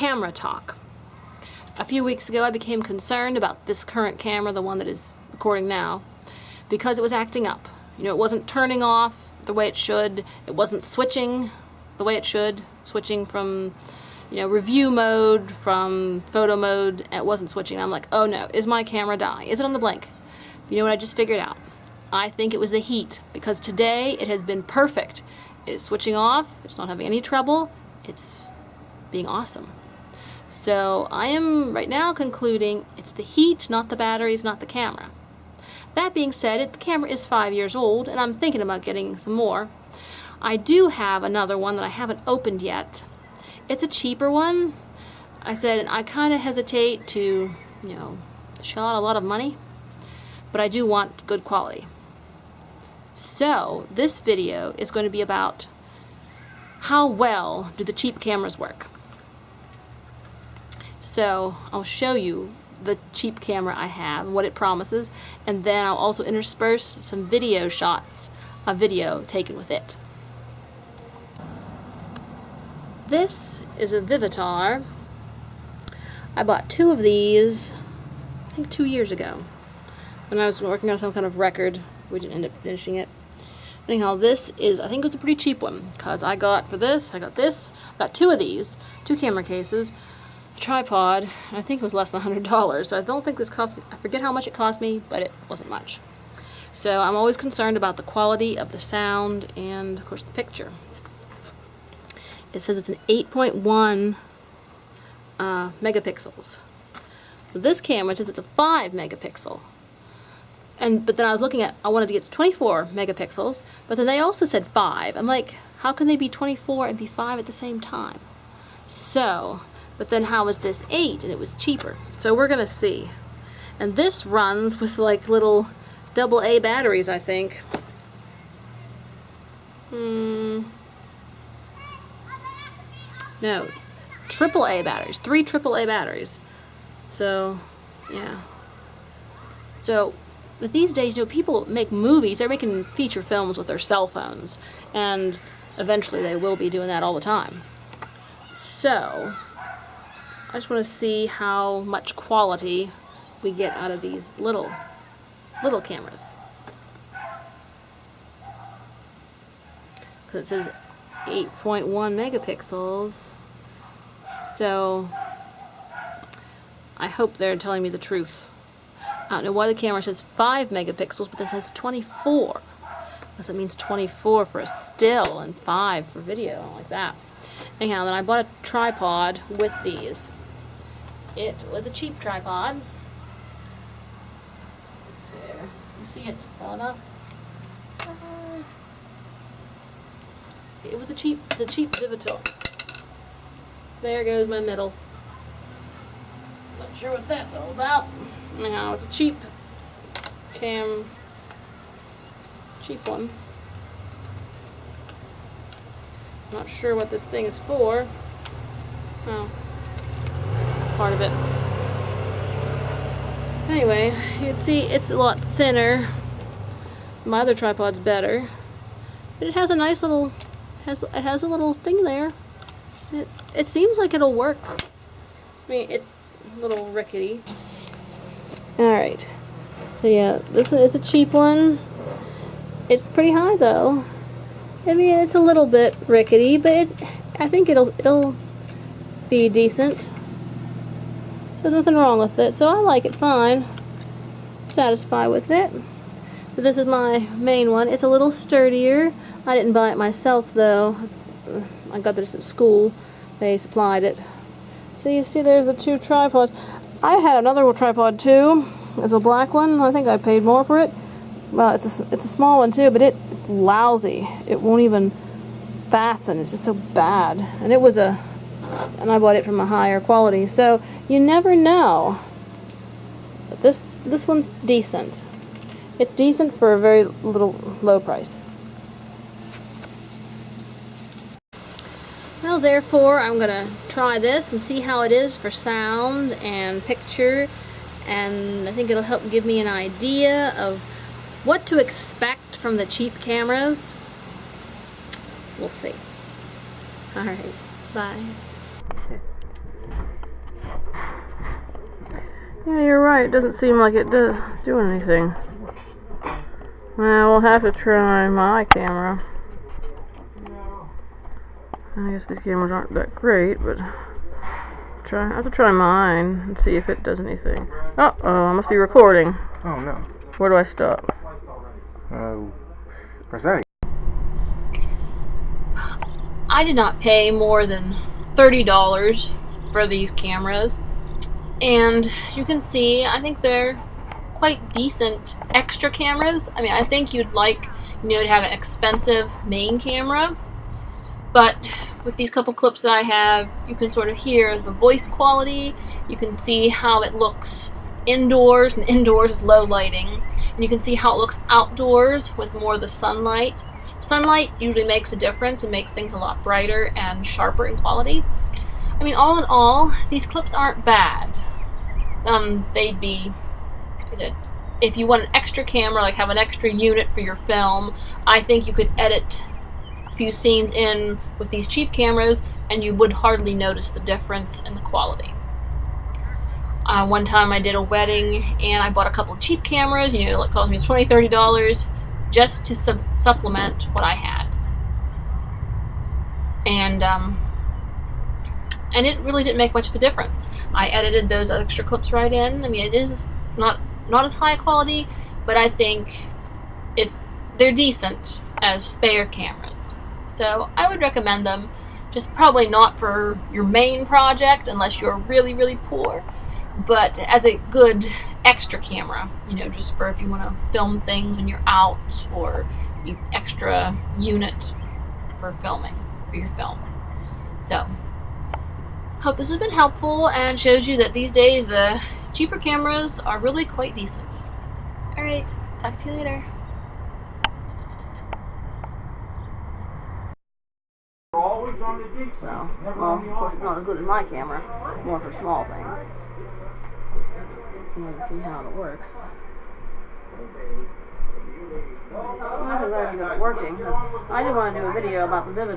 camera talk. A few weeks ago I became concerned about this current camera, the one that is recording now, because it was acting up. You know, it wasn't turning off the way it should, it wasn't switching the way it should, switching from, you know, review mode, from photo mode, and it wasn't switching. I'm like, oh no, is my camera dying? Is it on the blink? You know what I just figured out? I think it was the heat, because today it has been perfect. It's switching off, it's not having any trouble, it's being awesome. So I am right now concluding it's the heat, not the batteries, not the camera. That being said, the camera is 5 years old and I'm thinking about getting some more. I do have another one that I haven't opened yet. It's a cheaper one. I said I kind of hesitate to, you know, shell out a lot of money, but I do want good quality. So this video is going to be about how well do the cheap cameras work. So I'll show you the cheap camera I have and what it promises, and then I'll also intersperse some video shots of video taken with it. This is a Vivitar. I bought 2 of these, I think 2 years ago, when I was working on some kind of record. We didn't end up finishing it. Anyhow, this is, I think it was a pretty cheap one, because I got 2 of these, 2 camera cases, a tripod, and I think it was less than $100. So I don't think this cost me, I forget how much it cost me, but it wasn't much. So I'm always concerned about the quality of the sound and, of course, the picture. It says it's an 8.1 megapixels. This camera says it's a 5 megapixel. But then I was looking at, I wanted to get 24 megapixels, but then they also said 5. I'm like, how can they be 24 and be 5 at the same time? So, but then how is this 8 and it was cheaper? So we're gonna see. And this runs with like little AA batteries, I think. No, AAA batteries, 3 AAA batteries. So, yeah. So, but these days, you know, people make movies, they're making feature films with their cell phones, and eventually they will be doing that all the time. So, I just want to see how much quality we get out of these little cameras. Because it says 8.1 megapixels, so I hope they're telling me the truth. I don't know why the camera says 5 megapixels, but then it says 24. Unless it means 24 for a still and 5 for video. I don't like that. Anyhow, then I bought a tripod with these. It was a cheap tripod. There. You see it well enough? It's a cheap Vivitar. There goes my middle. Not sure what that's all about. Anyhow, it's a cheap one. Not sure what this thing is for. Oh, part of it. Anyway, you can see it's a lot thinner. My other tripod's better, but it has a nice little, it has a little thing there. It seems like it'll work. I mean, it's a little rickety. Alright, so yeah, this is a cheap one. It's pretty high though. I mean, it's a little bit rickety, but I think it'll be decent. So there's nothing wrong with it. So I like it fine. Satisfied with it. So this is my main one. It's a little sturdier. I didn't buy it myself though. I got this at school. They supplied it. So you see there's the 2 tripods. I had another tripod too. It's a black one. I think I paid more for it. Well, it's a small one too, but it's lousy. It won't even fasten. It's just so bad. And I bought it from a higher quality. So you never know. But this one's decent. It's decent for a very low price. Well, therefore, I'm going to try this and see how it is for sound and picture, and I think it'll help give me an idea of what to expect from the cheap cameras. We'll see. Alright, bye. Yeah, you're right. It doesn't seem like it does doing anything. Well, we'll have to try my camera. I guess these cameras aren't that great, but I have to try mine and see if it does anything. Uh-oh, I must be recording. Oh no. Where do I stop? Press that. I did not pay more than $30 for these cameras, and as you can see, I think they're quite decent extra cameras. I mean, I think you'd like, to have an expensive main camera, but with these couple clips that I have, you can sort of hear the voice quality. You can see how it looks indoors, and indoors is low lighting, and you can see how it looks outdoors with more of the sunlight. Sunlight usually makes a difference and makes things a lot brighter and sharper in quality. I mean, all in all, these clips aren't bad. They'd be, if you want an extra camera, like have an extra unit for your film, I think you could edit a few scenes in with these cheap cameras and you would hardly notice the difference in the quality. One time I did a wedding and I bought a couple of cheap cameras, it cost me $20, $30 just to supplement what I had. And it really didn't make much of a difference. I edited those extra clips right in. I mean, it is not as high quality, but I think they're decent as spare cameras. So I would recommend them, just probably not for your main project unless you're really, really poor, but as a good extra camera, just for if you want to film things when you're out, or extra unit for filming for your film. So hope this has been helpful and shows you that these days the cheaper cameras are really quite decent. Alright, talk to you later. Well, of course it's not as good as my camera, more for small things. You can see how it works. I'm glad you got it working. I did want to do a video about the Vivid.